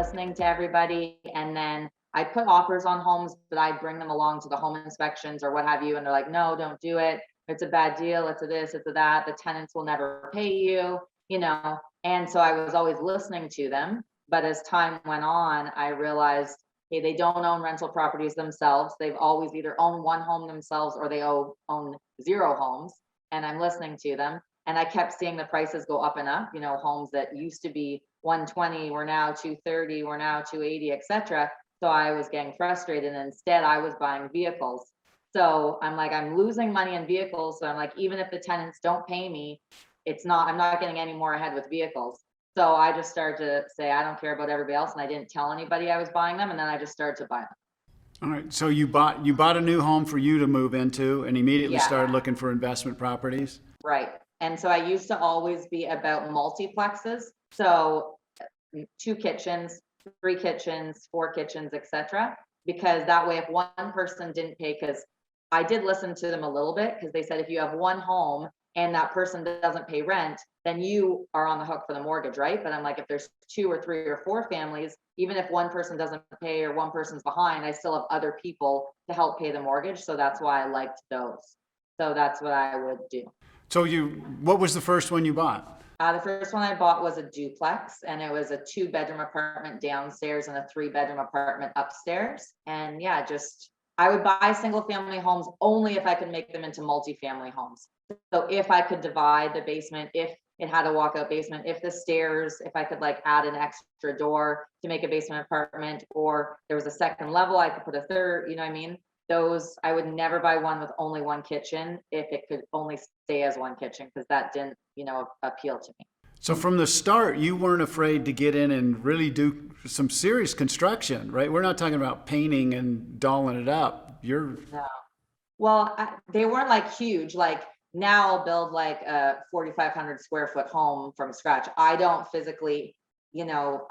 listening to everybody. And then I put offers on homes, but I'd bring them along to the home inspections or what have you. And they're like, no, don't do it. It's a bad deal. It's a this, it's a that. The tenants will never pay you, you know. And so I was always listening to them. But as time went on, I realized, hey, they don't own rental properties themselves. They've always either owned one home themselves or they own 0 homes. And I'm listening to them. And I kept seeing the prices go up and up, you know, homes that used to be 120 were now 230, were now 280, etc. So I was getting frustrated, and instead I was buying vehicles. So I'm like, I'm losing money in vehicles. So I'm like, even if the tenants don't pay me, I'm not getting any more ahead with vehicles. So I just started to say, I don't care about everybody else. And I didn't tell anybody I was buying them. And then I just started to buy them. All right. So you bought a new home for you to move into and immediately Yeah. started looking for investment properties? Right. And so I used to always be about multiplexes. So 2 kitchens, 3 kitchens, 4 kitchens, etc. Because that way, if one person didn't pay, because I did listen to them a little bit, because they said if you have one home and that person doesn't pay rent, then you are on the hook for the mortgage, right? But I'm like, if there's 2 or 3 or 4 families, even if one person doesn't pay or one person's behind, I still have other people to help pay the mortgage. So that's why I liked those. So that's what I would do. So what was the first one you bought? The first one I bought was a duplex, and it was a 2-bedroom apartment downstairs and a 3-bedroom apartment upstairs. And yeah, I would buy single family homes only if I could make them into multifamily homes. So if I could divide the basement, if it had a walkout basement, if the stairs, if I could like add an extra door to make a basement apartment, or there was a second level, I could put a third, you know what I mean? Those, I would never buy one with only one kitchen if it could only stay as one kitchen, because that didn't, you know, appeal to me. So from the start, you weren't afraid to get in and really do some serious construction, right? We're not talking about painting and dolling it up. No. Well, they weren't like huge. Like now I'll build like a 4,500 square foot home from scratch. I don't physically, you know,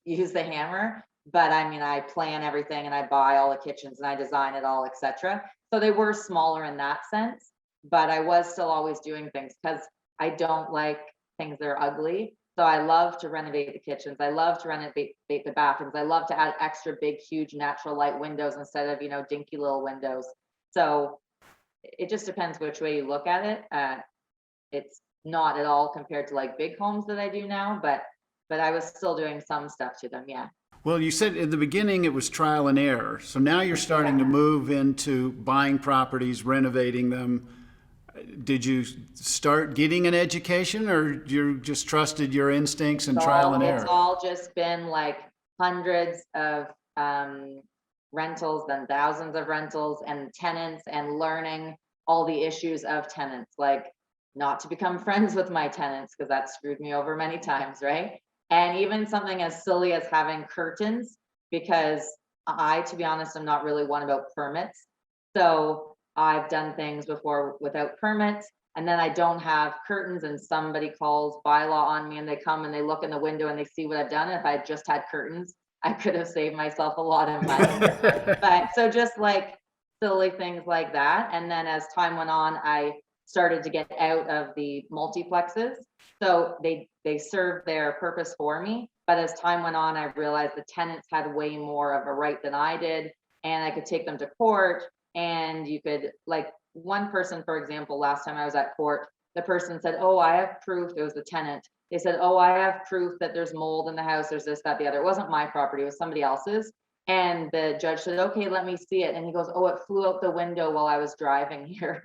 use the hammer, but I mean, I plan everything and I buy all the kitchens and I design it all, etc. So they were smaller in that sense, but I was still always doing things because I don't like things that are ugly. So I love to renovate the kitchens. I love to renovate the bathrooms. I love to add extra big, huge natural light windows instead of, you know, dinky little windows. So it just depends which way you look at it. It's not at all compared to like big homes that I do now, but I was still doing some stuff to them. Yeah. Well, you said in the beginning it was trial and error. So now you're starting to move into buying properties, renovating them. Did you start getting an education, or you just trusted your instincts and trial and error? It's all just been like hundreds of rentals, then thousands of rentals and tenants, and learning all the issues of tenants, like not to become friends with my tenants because that screwed me over many times, right? And even something as silly as having curtains, because to be honest, I'm not really one about permits. So I've done things before without permits, and then I don't have curtains, and somebody calls bylaw on me, and they come and they look in the window and they see what I've done. And if I had just had curtains, I could have saved myself a lot of money. But so just like silly things like that. And then as time went on, I started to get out of the multiplexes. So they served their purpose for me. But as time went on, I realized the tenants had way more of a right than I did. And I could take them to court, and you could, like one person, for example, last time I was at court, the person said, oh, I have proof. It was the tenant. They said, oh, I have proof that there's mold in the house. There's this, that, the other. It wasn't my property. It was somebody else's. And the judge said, okay, let me see it. And he goes, oh, it flew out the window while I was driving here.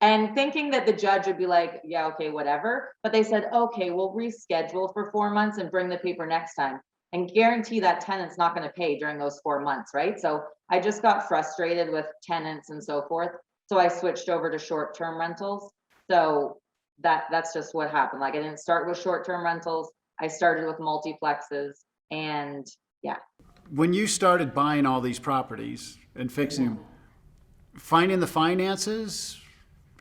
And thinking that the judge would be like, yeah, okay, whatever. But they said, okay, we'll reschedule for 4 months and bring the paper next time, and guarantee that tenant's not going to pay during those 4 months, right? So I just got frustrated with tenants and so forth. So I switched over to short-term rentals. So that's just what happened. Like I didn't start with short-term rentals. I started with multiplexes, and yeah. When you started buying all these properties and fixing them, finding the finances,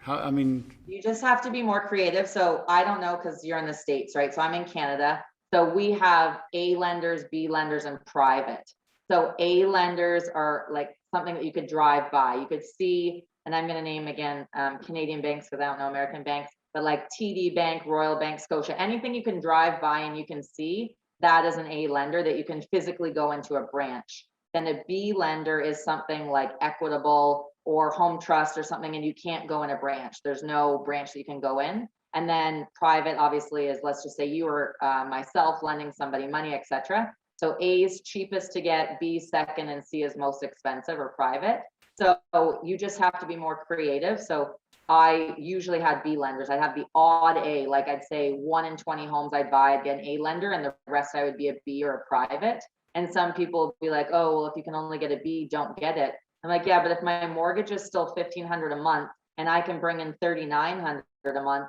I mean, you just have to be more creative. So I don't know, because you're in the States, right? So I'm in Canada. So we have A lenders, B lenders, and private. So A lenders are like something that you could drive by. You could see, and I'm going to name again Canadian banks because I don't know American banks, but like TD Bank, Royal Bank, Scotia, anything you can drive by and you can see. that is an A lender that you can physically go into a branch. Then a B lender is something like Equitable or Home Trust or something, and you can't go in a branch. There's no branch that you can go in. And then private obviously is, let's just say you or myself lending somebody money, etc. So A is cheapest to get, B second, and C is most expensive or private. So you just have to be more creative. So I usually had B lenders. I'd have the odd A, like I'd say 1 in 20 homes I'd buy, I'd get an A lender, and the rest I would be a B or a private. And some people would be like, oh, well, if you can only get a B, don't get it. I'm like, yeah, but if my mortgage is still $1,500 a month and I can bring in $3,900 a month,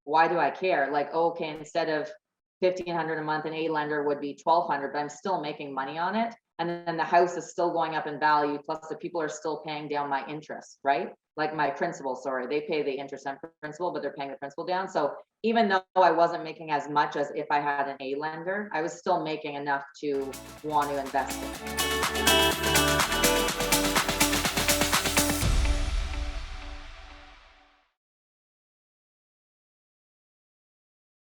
why do I care? Like, okay, instead of $1,500 a month, an A lender would be $1,200, but I'm still making money on it. And then the house is still going up in value. Plus the people are still paying down my interest, right? Like my principal, sorry, they pay the interest and principal, but they're paying the principal down. So even though I wasn't making as much as if I had an A lender, I was still making enough to want to invest in it.